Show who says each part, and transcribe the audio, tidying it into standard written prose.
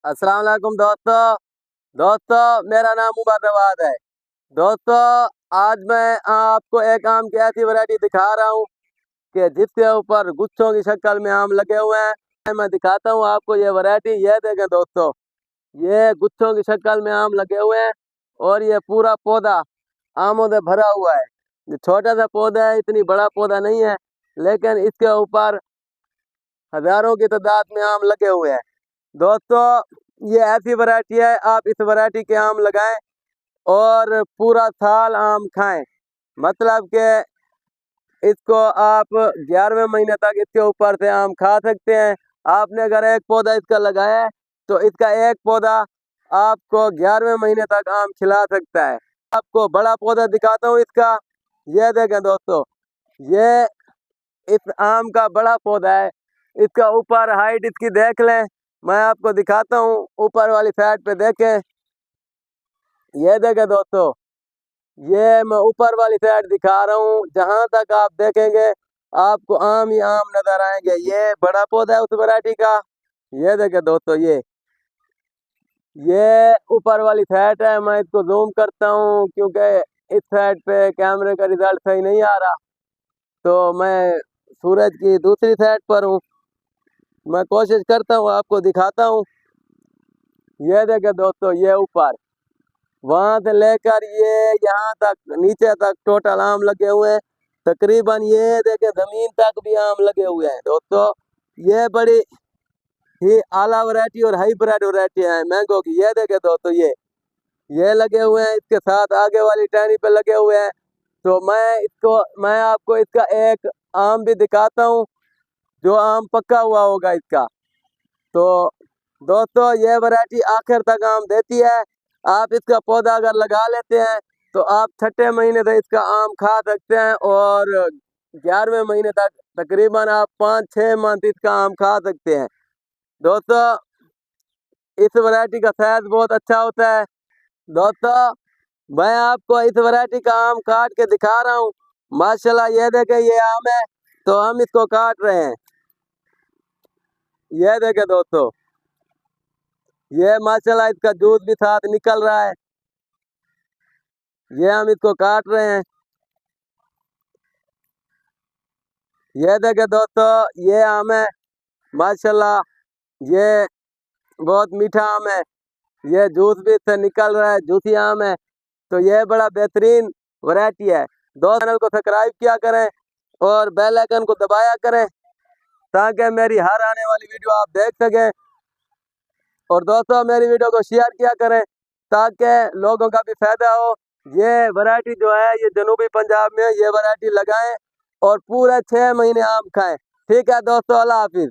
Speaker 1: अस्सलाम वालेकुम दोस्तों। दोस्तों मेरा नाम उमर नवाज है। दोस्तों आज मैं आपको एक आम की ऐसी वैरायटी दिखा रहा हूँ कि जिसके ऊपर गुच्छों की शक्ल में आम लगे हुए हैं। मैं दिखाता हूँ आपको ये वैरायटी। ये देखें दोस्तों, ये गुच्छों की शक्ल में आम लगे हुए हैं और ये पूरा पौधा आमों से भरा हुआ है। ये छोटा सा पौधा है, इतनी बड़ा पौधा नहीं है, लेकिन इसके ऊपर हजारों की तादाद में आम लगे हुए हैं। दोस्तों ये ऐसी वैरायटी है, आप इस वैरायटी के आम लगाएं और पूरा साल आम खाएं। मतलब कि इसको आप 11वें महीने तक इसके ऊपर से आम खा सकते हैं। आपने अगर एक पौधा इसका लगाया है तो इसका एक पौधा आपको 11वें महीने तक आम खिला सकता है। आपको बड़ा पौधा दिखाता हूँ इसका। ये देखें दोस्तों, ये इस आम का बड़ा पौधा है। इसका ऊपर हाइट इसकी देख लें, मैं आपको दिखाता हूँ। ऊपर वाली साइड पे देखें, ये देखें दोस्तों, ये मैं ऊपर वाली साइड दिखा रहा हूँ। जहाँ तक आप देखेंगे आपको आम ही आम नजर आएंगे। ये बड़ा पौधा है उस वैरायटी का। ये देखें दोस्तों, ये ऊपर वाली साइड है। मैं इसको जूम करता हूँ क्योंकि इस साइड पे कैमरे का रिजल्ट सही नहीं आ रहा, तो मैं सूरज की दूसरी साइड पर हूँ। मैं कोशिश करता हूँ आपको दिखाता हूँ। ये देखें दोस्तों, ये ऊपर वहां से लेकर ये यहाँ तक नीचे तक टोटल आम लगे हुए हैं। तकरीबन ये देखें जमीन तक भी आम लगे हुए हैं। दोस्तों ये बड़ी ही आला वैरायटी और हाईब्रिड वैरायटी है मैंगो की। ये देखें दोस्तों, ये लगे हुए हैं, इसके साथ आगे वाली टहनी पे लगे हुए हैं। तो मैं आपको इसका एक आम भी दिखाता हूँ, जो आम पक्का हुआ होगा इसका। तो दोस्तों ये वैरायटी आखिर तक आम देती है। आप इसका पौधा अगर लगा लेते हैं तो आप छठे महीने तक इसका आम खा सकते हैं और 11वें महीने तक तकरीबन आप 5-6 मंथ इसका आम खा सकते हैं। दोस्तों इस वैरायटी का साइज बहुत अच्छा होता है। दोस्तों मैं आपको इस वैरायटी का आम काट के दिखा रहा हूँ। माशाल्लाह ये देखें, ये आम है तो हम इसको काट रहे हैं। ये देखें दोस्तों, ये माशाल्लाह इसका जूस भी साथ निकल रहा है। ये हम इसको काट रहे हैं। ये देखें दोस्तों, ये आम है माशाल्लाह, ये बहुत मीठा आम है। ये जूस भी इससे निकल रहा है, जूसी आम है। तो ये बड़ा बेहतरीन वैरायटी है। दोस्त चैनल को सब्सक्राइब किया करें और बेल आइकन को दबाया करें ताकि मेरी हर आने वाली वीडियो आप देख सकें। और दोस्तों मेरी वीडियो को शेयर किया करें ताकि लोगों का भी फायदा हो। ये वैरायटी जो है ये जनूबी पंजाब में, ये वैरायटी लगाएं और पूरे 6 महीने आम खाएं। ठीक है दोस्तों, अल्लाह हाफिज।